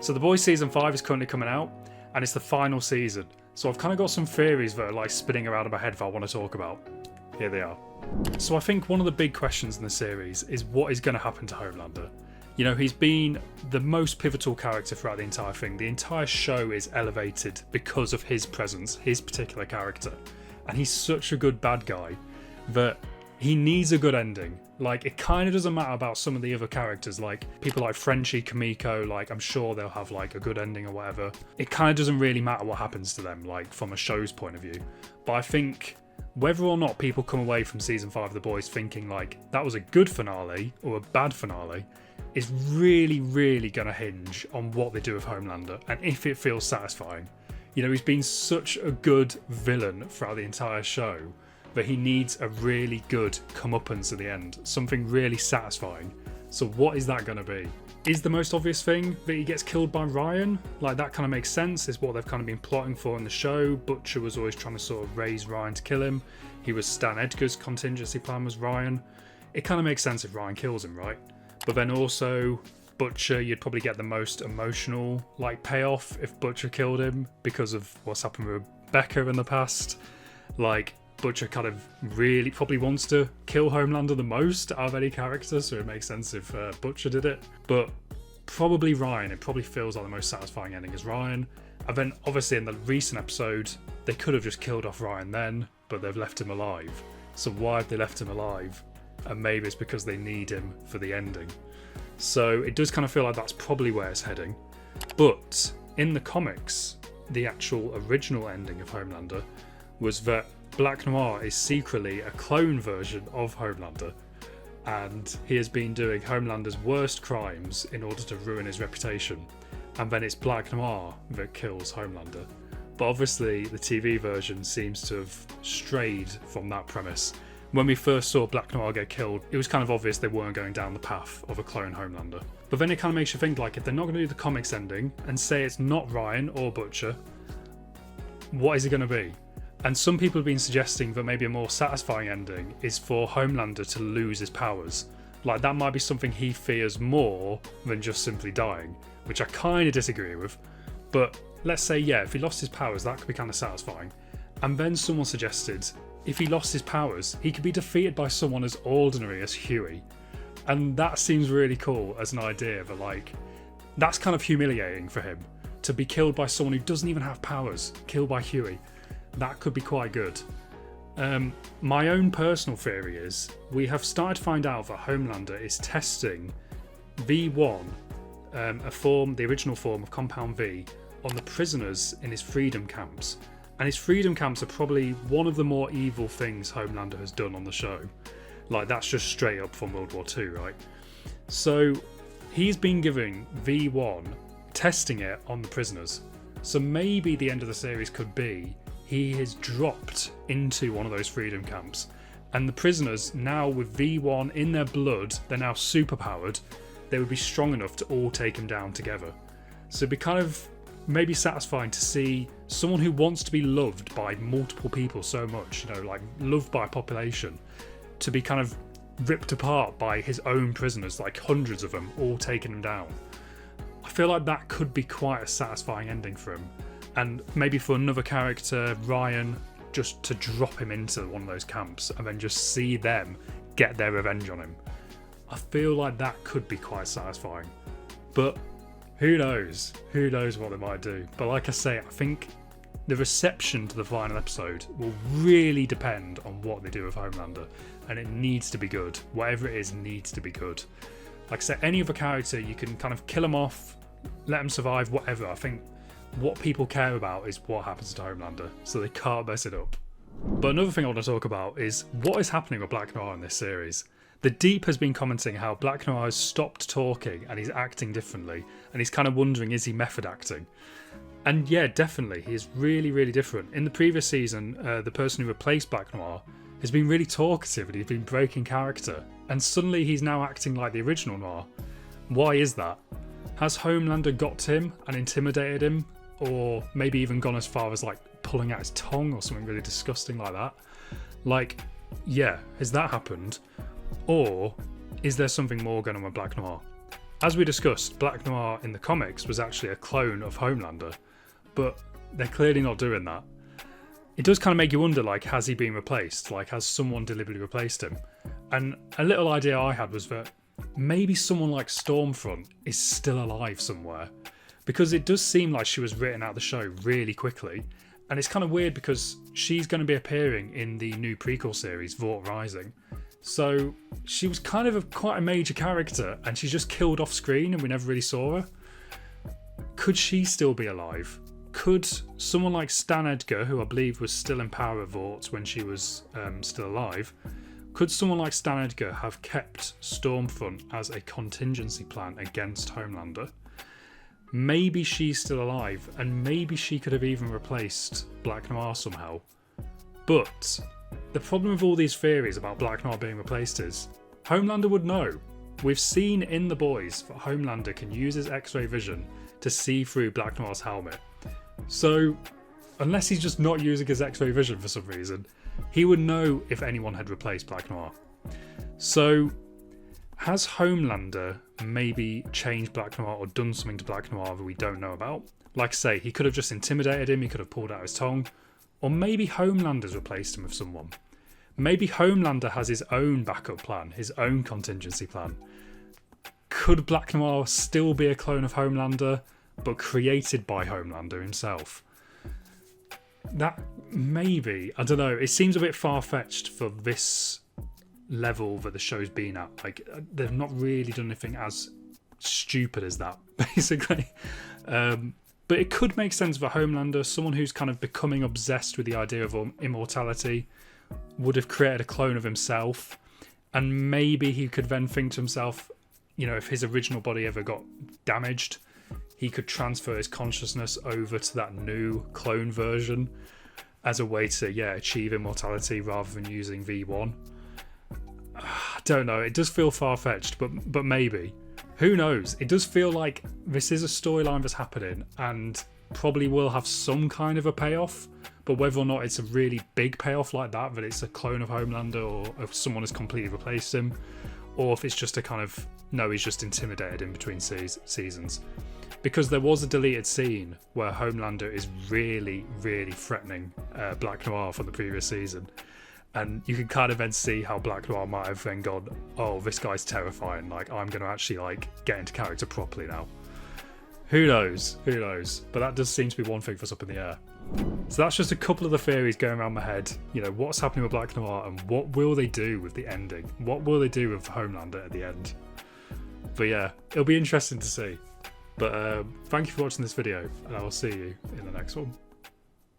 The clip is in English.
So The Boys season 5 is currently coming out, and it's the final season. So I've kind of got some theories that are like spinning around in my head that I want to talk about. Here they are. So I think one of the big questions in the series is what is going to happen to Homelander. You know, he's been the most pivotal character throughout the entire thing. The entire show is elevated because of his presence, his particular character. And he's such a good bad guy that he needs a good ending. Like, it kind of doesn't matter about some of the other characters, like people like Frenchie, Kamiko, like I'm sure they'll have like a good ending or whatever. It kind of doesn't really matter what happens to them, like from a show's point of view. But I think whether or not people come away from season 5 of The Boys thinking like that was a good finale or a bad finale is really, really going to hinge on what they do with Homelander and if it feels satisfying. You know, he's been such a good villain throughout the entire show that he needs a really good comeuppance at the end, something really satisfying. So what is that going to be? Is the most obvious thing that he gets killed by Ryan? Like, that kind of makes sense, it's what they've kind of been plotting for in the show. Butcher was always trying to sort of raise Ryan to kill him. He was Stan Edgar's contingency plan was Ryan. It kind of makes sense if Ryan kills him, right? But then also, Butcher, you'd probably get the most emotional like payoff if Butcher killed him because of what's happened with Becca in the past. Like, Butcher kind of really probably wants to kill Homelander the most out of any character, so it makes sense if Butcher did it. But probably Ryan, it probably feels like the most satisfying ending is Ryan. And then obviously in the recent episode, they could have just killed off Ryan then, but they've left him alive. So why have they left him alive? And maybe it's because they need him for the ending. So it does kind of feel like that's probably where it's heading. But in the comics, the actual original ending of Homelander was that Black Noir is secretly a clone version of Homelander, and he has been doing Homelander's worst crimes in order to ruin his reputation, and then it's Black Noir that kills Homelander. But obviously the TV version seems to have strayed from that premise. When we first saw Black Noir get killed, it was kind of obvious they weren't going down the path of a clone Homelander. But then it kind of makes you think, like, if they're not going to do the comics ending and say it's not Ryan or Butcher, what is it going to be? And some people have been suggesting that maybe a more satisfying ending is for Homelander to lose his powers. Like, that might be something he fears more than just simply dying, which I kind of disagree with. But let's say, yeah, if he lost his powers, that could be kind of satisfying. And then someone suggested, if he lost his powers, he could be defeated by someone as ordinary as Huey. And that seems really cool as an idea, but like, that's kind of humiliating for him. To be killed by someone who doesn't even have powers, killed by Huey. That could be quite good. My own personal theory is we have started to find out that Homelander is testing V1, the original form of Compound V, on the prisoners in his freedom camps. And his freedom camps are probably one of the more evil things Homelander has done on the show. Like, that's just straight up from World War II, right? So he's been giving V1, testing it on the prisoners. So maybe the end of the series could be he has dropped into one of those freedom camps, and the prisoners now with V1 in their blood, they're now superpowered, they would be strong enough to all take him down together. So it'd be kind of maybe satisfying to see someone who wants to be loved by multiple people so much, you know, like loved by a population, to be kind of ripped apart by his own prisoners, like hundreds of them, all taking him down. I feel like that could be quite a satisfying ending for him. And maybe for another character, Ryan, just to drop him into one of those camps and then just see them get their revenge on him. I feel like that could be quite satisfying. But who knows? Who knows what they might do? But like I say, I think the reception to the final episode will really depend on what they do with Homelander. And it needs to be good. Whatever it is needs to be good. Like I say, any other character, you can kind of kill them off, let them survive, whatever. I think what people care about is what happens to Homelander, so they can't mess it up. But another thing I want to talk about is what is happening with Black Noir in this series. The Deep has been commenting how Black Noir has stopped talking and he's acting differently, and he's kind of wondering, is he method acting? And yeah, definitely, he is really, really different. In the previous season, the person who replaced Black Noir has been really talkative and he's been breaking character, and suddenly he's now acting like the original Noir. Why is that? Has Homelander got to him and intimidated him? Or maybe even gone as far as like pulling out his tongue or something really disgusting like that? Like, yeah, has that happened? Or is there something more going on with Black Noir? As we discussed, Black Noir in the comics was actually a clone of Homelander, but they're clearly not doing that. It does kind of make you wonder, like, has he been replaced? Like, has someone deliberately replaced him? And a little idea I had was that maybe someone like Stormfront is still alive somewhere, because it does seem like she was written out of the show really quickly. And it's kind of weird because she's going to be appearing in the new prequel series, Vought Rising. So she was kind of quite a major character, and she's just killed off screen and we never really saw her. Could she still be alive? Could someone like Stan Edgar, who I believe was still in power at Vought when she was still alive, could someone like Stan Edgar have kept Stormfront as a contingency plan against Homelander? Maybe she's still alive, and maybe she could have even replaced Black Noir somehow. But the problem with all these theories about Black Noir being replaced is Homelander would know. We've seen in The Boys that Homelander can use his X-ray vision to see through Black Noir's helmet. So, unless he's just not using his X-ray vision for some reason, he would know if anyone had replaced Black Noir. So, has Homelander maybe changed Black Noir or done something to Black Noir that we don't know about? Like I say, he could have just intimidated him, he could have pulled out his tongue, or maybe Homelander's replaced him with someone. Maybe Homelander has his own backup plan, his own contingency plan. Could Black Noir still be a clone of Homelander, but created by Homelander himself? That maybe, I don't know, it seems a bit far-fetched for this level that the show's been at. Like, they've not really done anything as stupid as that, basically. But it could make sense for Homelander, someone who's kind of becoming obsessed with the idea of immortality, would have created a clone of himself, and maybe he could then think to himself, you know, if his original body ever got damaged, he could transfer his consciousness over to that new clone version as a way to, achieve immortality rather than using V1. I don't know, it does feel far-fetched, but maybe. Who knows? It does feel like this is a storyline that's happening and probably will have some kind of a payoff, but whether or not it's a really big payoff like that it's a clone of Homelander, or if someone has completely replaced him, or if it's just a kind of, no, he's just intimidated in between seasons. Because there was a deleted scene where Homelander is really, really threatening Black Noir from the previous season. And you can kind of then see how Black Noir might have then gone, oh, this guy's terrifying, like, I'm going to actually, like, get into character properly now. Who knows? Who knows? But that does seem to be one thing that's up in the air. So that's just a couple of the theories going around my head. You know, what's happening with Black Noir and what will they do with the ending? What will they do with Homelander at the end? But yeah, it'll be interesting to see. But thank you for watching this video, and I will see you in the next one.